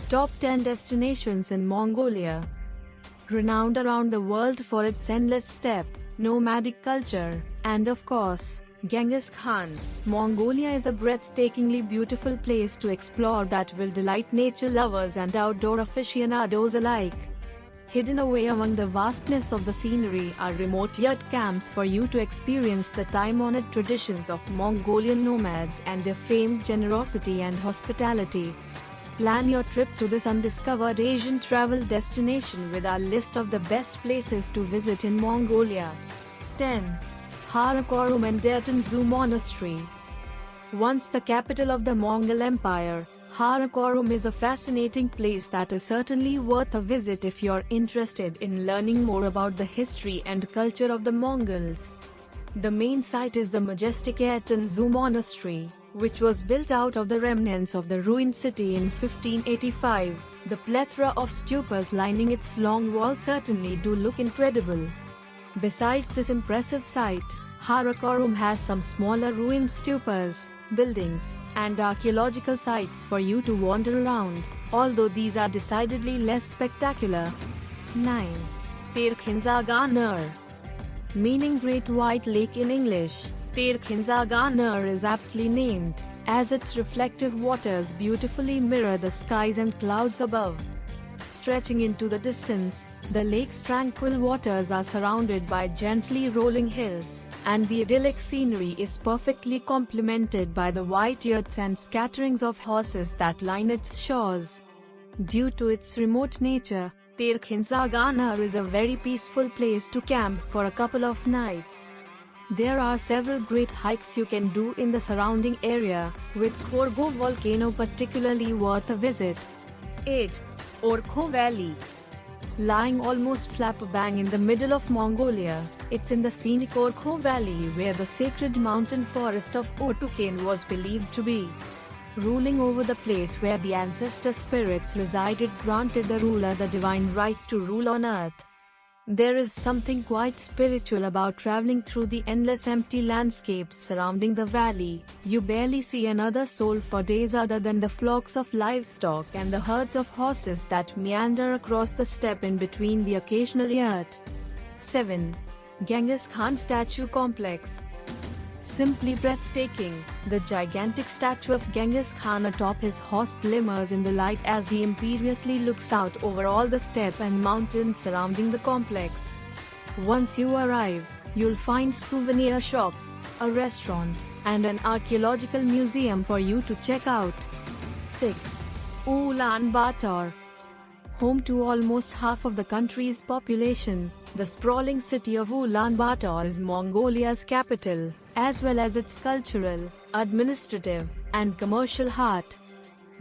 Top 10 Destinations in Mongolia. Renowned around the world for its endless steppe, nomadic culture, and of course, Genghis Khan, Mongolia is a breathtakingly beautiful place to explore that will delight nature lovers and outdoor aficionados alike. Hidden away among the vastness of the scenery are remote yurt camps for you to experience the time-honored traditions of Mongolian nomads and their famed generosity and hospitality. Plan your trip to this undiscovered Asian travel destination with our list of the best places to visit in Mongolia. 10. Karakorum and Dertens Monastery. Once the capital of the Mongol Empire, Karakorum is a fascinating place that is certainly worth a visit if you're interested in learning more about the history and culture of the Mongols. The main site is the majestic Dertens Monastery, which was built out of the remnants of the ruined city in 1585. The plethora of stupas lining its long wall certainly do look incredible. Besides this impressive site, Karakorum has some smaller ruined stupas, buildings, and archaeological sites for you to wander around, although these are decidedly less spectacular. 9. Fair Kinzaganar. Meaning Great White Lake in English, Fair Kinzaganar is aptly named, as its reflective waters beautifully mirror the skies and clouds above. Stretching into the distance, the lake's tranquil waters are surrounded by gently rolling hills, and the idyllic scenery is perfectly complemented by the white yurts and scatterings of horses that line its shores. Due to its remote nature, Fair Kinzaganar is a very peaceful place to camp for a couple of nights. There are several great hikes you can do in the surrounding area, with Orco volcano particularly worth a visit. 8. Orco Valley. Lying almost slap bang in the middle of Mongolia, it's in the scenic Orco Valley where the sacred mountain forest of Ortukan was believed to be. Ruling over the place where the ancestor spirits resided granted the ruler the divine right to rule on earth. There is something quite spiritual about traveling through the endless empty landscapes surrounding the valley. You barely see another soul for days other than the flocks of livestock and the herds of horses that meander across the steppe in between the occasional yurt. 7. Genghis Khan Statue Complex. Simply breathtaking, the gigantic statue of Genghis Khan atop his horse glimmers in the light as he imperiously looks out over all the steppe and mountains surrounding the complex. Once you arrive, you'll find souvenir shops, a restaurant, and an archaeological museum for you to check out. 6. Ulaanbaatar. Home to almost half of the country's population, the sprawling city of Ulaanbaatar is Mongolia's capital, as well as its cultural, administrative, and commercial heart.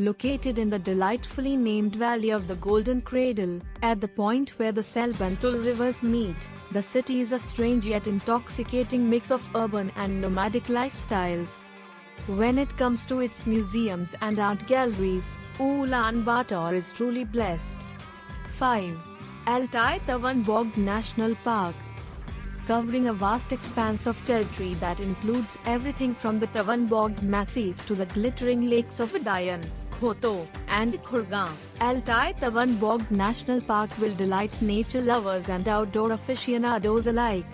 Located in the delightfully named Valley of the Golden Cradle, at the point where the Selb and Tul rivers meet, the city is a strange yet intoxicating mix of urban and nomadic lifestyles. When it comes to its museums and art galleries, Ulaanbaatar is truly blessed. 5. Al-Taytavan Bogged National Park. Covering a vast expanse of territory that includes everything from the Tavan Bogged Massif to the glittering lakes of Udayan, Khoto, and Khurga, Al-Taytavan Bogged National Park will delight nature lovers and outdoor aficionados alike.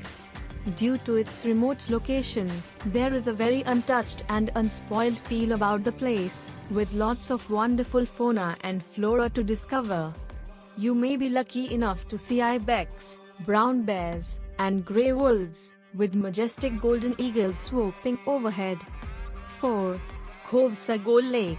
Due to its remote location, there is a very untouched and unspoiled feel about the place, with lots of wonderful fauna and flora to discover. You may be lucky enough to see ibex, brown bears, and grey wolves, with majestic golden eagles swooping overhead. 4. Cove Sago Lake.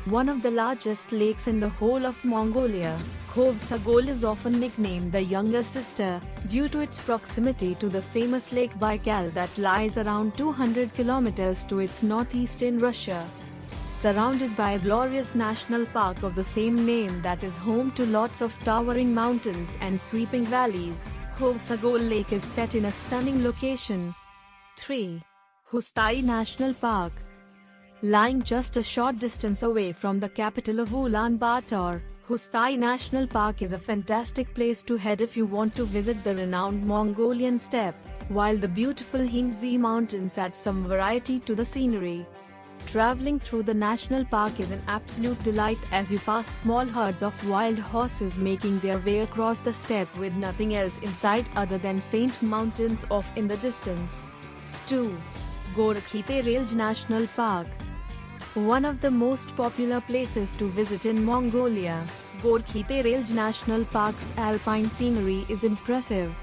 One of the largest lakes in the whole of Mongolia, Cove Sago is often nicknamed the younger sister, due to its proximity to the famous Lake Baikal that lies around 200 kilometers to its northeast in Russia. Surrounded by a glorious national park of the same name that is home to lots of towering mountains and sweeping valleys, Cove Sago Lake is set in a stunning location. 3. Hustai National Park. Lying just a short distance away from the capital of Ulaanbaatar, Hustai National Park is a fantastic place to head if you want to visit the renowned Mongolian steppe, while the beautiful Hingzi Mountains add some variety to the scenery. Traveling through the national park is an absolute delight as you pass small herds of wild horses making their way across the steppe with nothing else in sight other than faint mountains off in the distance. 2. Gorakhiti Railge National Park. One of the most popular places to visit in Mongolia, Gorakhiti Railge National Park's alpine scenery is impressive.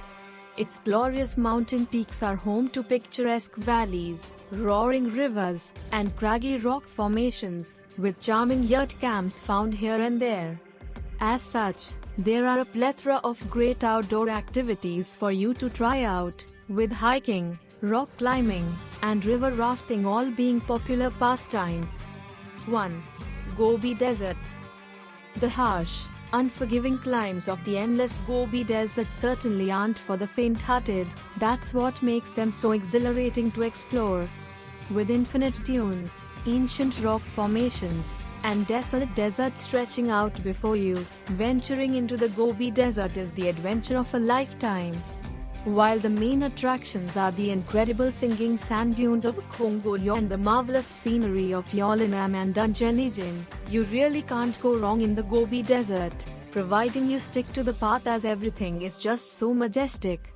Its glorious mountain peaks are home to picturesque valleys, roaring rivers, and craggy rock formations, with charming yurt camps found here and there. As such, there are a plethora of great outdoor activities for you to try out, with hiking, rock climbing, and river rafting all being popular pastimes. 1. Gobi Desert. The harsh, unforgiving climbs of the endless Gobi Desert certainly aren't for the faint-hearted. That's what makes them so exhilarating to explore. With infinite dunes, ancient rock formations, and desolate desert stretching out before you, venturing into the Gobi Desert is the adventure of a lifetime. While the main attractions are the incredible singing sand dunes of Mongolia and the marvelous scenery of Yolinam and Dungeonijin, you really can't go wrong in the Gobi Desert, providing you stick to the path as everything is just so majestic.